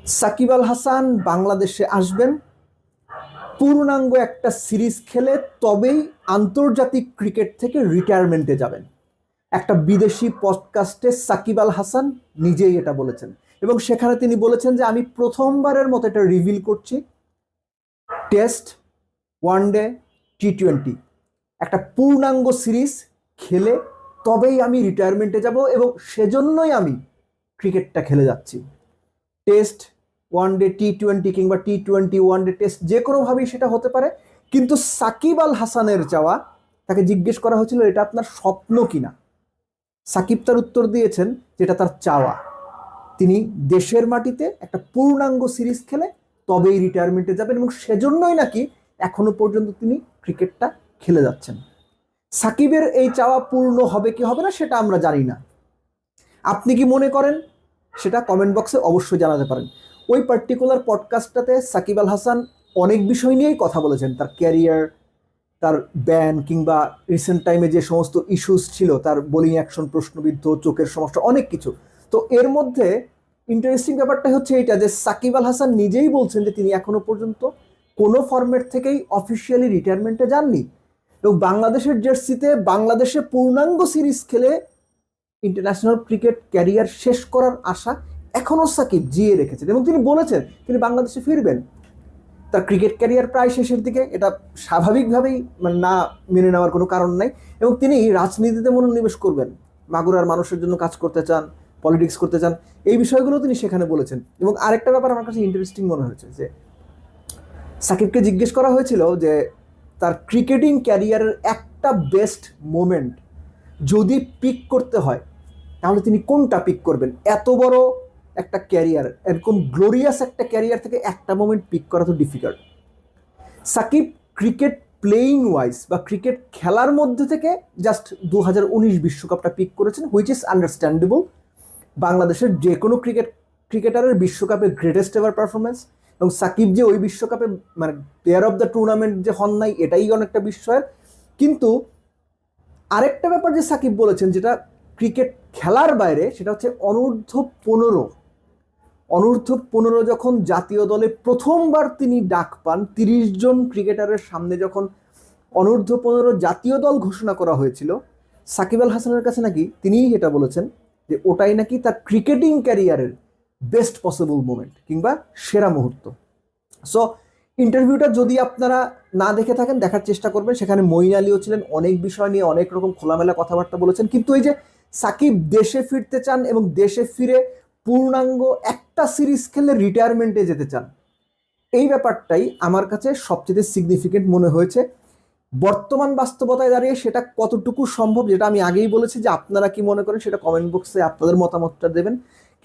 সাকিব আল হাসান বাংলাদেশে আসবেন, পূর্ণাঙ্গ একটা সিরিজ খেলে তবেই আন্তর্জাতিক ক্রিকেট থেকে রিটায়ারমেন্টে যাবেন। একটা বিদেশি পডকাস্টে সাকিব আল হাসান নিজেই এটা বলেছেন, এবং সেখানে তিনি বলেছেন যে আমি প্রথমবারের মতো এটা রিভিল করছি, টেস্ট, ওয়ানডে, টি-20 একটা পূর্ণাঙ্গ সিরিজ খেলে তবেই আমি রিটায়ারমেন্টে যাব, এবং সেজন্যই আমি ক্রিকেটটা খেলে যাচ্ছি। টেস্ট, ওয়ানডে, টি-20 কিংবা টি-20 ওয়ানডে টেস্ট যে কোনোভাবেই সেটা হতে পারে, কিন্তু সাকিব আল হাসানের চাওয়া, তাকে জিজ্ঞেস করা হয়েছিল এটা আপনার স্বপ্ন কিনা, সাকিব তার উত্তর দিয়েছেন যেটা তার চাওয়া। তিনি দেশের মাটিতে একটা পূর্ণাঙ্গ সিরিজ খেলে তবেই রিটায়ারমেন্টে যাবেন, এবং সেজন্যই নাকি এখনো পর্যন্ত তিনি ক্রিকেটটা খেলে যাচ্ছেন। সাকিবের এই চাওয়া পূর্ণ হবে কি হবে না সেটা আমরা জানি না। আপনি কি মনে করেন সেটা কমেন্ট বক্সে অবশ্যই জানাতে পারেন। ওই পার্টিকুলার পডকাস্টটাতে সাকিব আল হাসান অনেক বিষয় নিয়েই কথা বলেছেন, তার ক্যারিয়ার, তার ব্যান, কিংবা রিসেন্ট টাইমে যে সমস্ত ইস্যুস ছিল, তার বোলিং অ্যাকশন প্রশ্নবিদ্ধ, চোখের সমস্যা, অনেক কিছু। তো এর মধ্যে ইন্টারেস্টিং ব্যাপারটা হচ্ছে এইটা যে সাকিব আল হাসান নিজেই বলছেন যে তিনি এখনো পর্যন্ত কোনো ফরম্যাট থেকেই অফিসিয়ালি রিটায়ারমেন্টে যাননি, এবং বাংলাদেশের জার্সিতে বাংলাদেশে পূর্ণাঙ্গ সিরিজ খেলে ইন্টারন্যাশনাল ক্রিকেট ক্যারিয়ার শেষ করার আশা এখনও সাকিব জিয়ে রেখেছেন, এবং তিনি বলেছেন তিনি বাংলাদেশে ফিরবেন। তার ক্রিকেট ক্যারিয়ার প্রায় শেষের দিকে, এটা স্বাভাবিকভাবেই মানে না মেনে নেওয়ার কোনো কারণ নাই, এবং তিনি রাজনীতিতে মনোনিবেশ করবেন, মাগুরার মানুষের জন্য কাজ করতে চান, পলিটিক্স করতে চান, এই বিষয়গুলো তিনি সেখানে বলেছেন। এবং আরেকটা ব্যাপার আমার কাছে ইন্টারেস্টিং মনে হয়েছে যে সাকিবকে জিজ্ঞেস করা হয়েছিল যে তার ক্রিকেটিং ক্যারিয়ারের একটা বেস্ট মোমেন্ট যদি পিক করতে হয় তাহলে তিনি কোনটা পিক করবেন। এত বড় একটা ক্যারিয়ার, এরকম গ্লোরিয়াস একটা ক্যারিয়ার থেকে একটা মোমেন্ট পিক করা তো difficult. Shakib cricket playing wise বা ক্রিকেট খেলার মধ্যে থেকে জাস্ট 2019 বিশ্বকাপটা পিক করেছেন, হুইচ ইজ আন্ডারস্ট্যান্ডেবল। বাংলাদেশের যে কোনো ক্রিকেটারের বিশ্বকাপে গ্রেটেস্ট এভার পারফরমেন্স, এবং সাকিব যে ওই বিশ্বকাপে মানে প্লেয়ার অফ দ্য টুর্নামেন্ট যে হন নাই, এটাই অনেকটা বিস্ময়ের। কিন্তু আরেকটা ব্যাপার যে সাকিব বলেছেন যেটা ক্রিকেট খেলার বাইরে, সেটা হচ্ছে অনূর্ধ্ব 15। অনূর্ধ্ব 15 যখন জাতীয় দলে প্রথমবার তিনি ডাক পান, 30 জন ক্রিকেটারের সামনে যখন অনূর্ধ্ব 15 জাতীয় দল ঘোষণা করা হয়েছিল, সাকিব আল হাসানের কাছে নাকি তিনিই এটা বলেছেন যে ওটাই নাকি তার ক্রিকেটিং ক্যারিয়ারের বেস্ট পসিবল মোমেন্ট কিংবা সেরা মুহূর্ত। সো ইন্টারভিউটা যদি আপনারা না দেখে থাকেন, দেখার চেষ্টা করবেন। সেখানে মঈন আলীও ছিলেন, অনেক বিষয় নিয়ে অনেক রকম খোলামেলা কথাবার্তা বলেছেন। কিন্তু এই যে সাকিব দেশে ফিরতে চান এবং দেশে ফিরে পূর্ণাঙ্গ একটা সিরিজ খেলে রিটায়ারমেন্টে যেতে চান, এই ব্যাপারটাই আমার কাছে সবচেয়ে সিগনিফিকেন্ট মনে হয়েছে। বর্তমান বাস্তবতায় দাঁড়িয়ে সেটা কতটুকু সম্ভব, যেটা আমি আগেই বলেছি যে আপনারা কি মনে করেন সেটা কমেন্ট বক্সে আপনাদের মতামতটা দেবেন।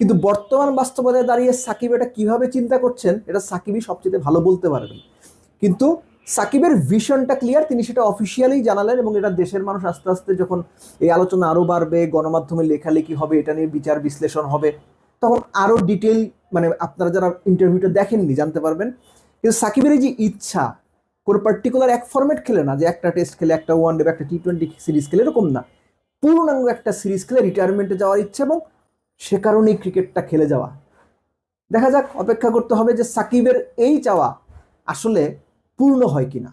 কিন্তু বর্তমান বাস্তবতায় দাঁড়িয়ে সাকিব এটা কিভাবে চিন্তা করছেন, এটা সাকিবই সবচেয়ে ভালো বলতে পারবেন। কিন্তু সাকিবের ভিশনটা ক্লিয়ার, তিনি সেটা অফিসিয়ালি জানালেন, এবং এটা দেশের মানুষ আস্তে আস্তে যখন এই আলোচনা আরও বাড়বে, গণমাধ্যমে লেখালেখি হবে, এটা নিয়ে বিচার বিশ্লেষণ হবে, তখন আরও ডিটেল মানে আপনারা যারা ইন্টারভিউটা দেখেননি জানতে পারবেন। কিন্তু সাকিবের এই যে ইচ্ছা, কোনো পার্টিকুলার এক ফরম্যাট খেলে না, যে একটা টেস্ট খেলে, একটা ওয়ানডে বা একটা টি-20 সিরিজ খেলে, এরকম না, পূর্ণাঙ্গ একটা সিরিজ খেলে রিটায়ারমেন্টে যাওয়ার ইচ্ছা, এবং সে কারণেই ক্রিকেটটা খেলে যাওয়া। দেখা যাক, অপেক্ষা করতে হবে যে সাকিবের এই চাওয়া আসলে পূর্ণ হয় কিনা।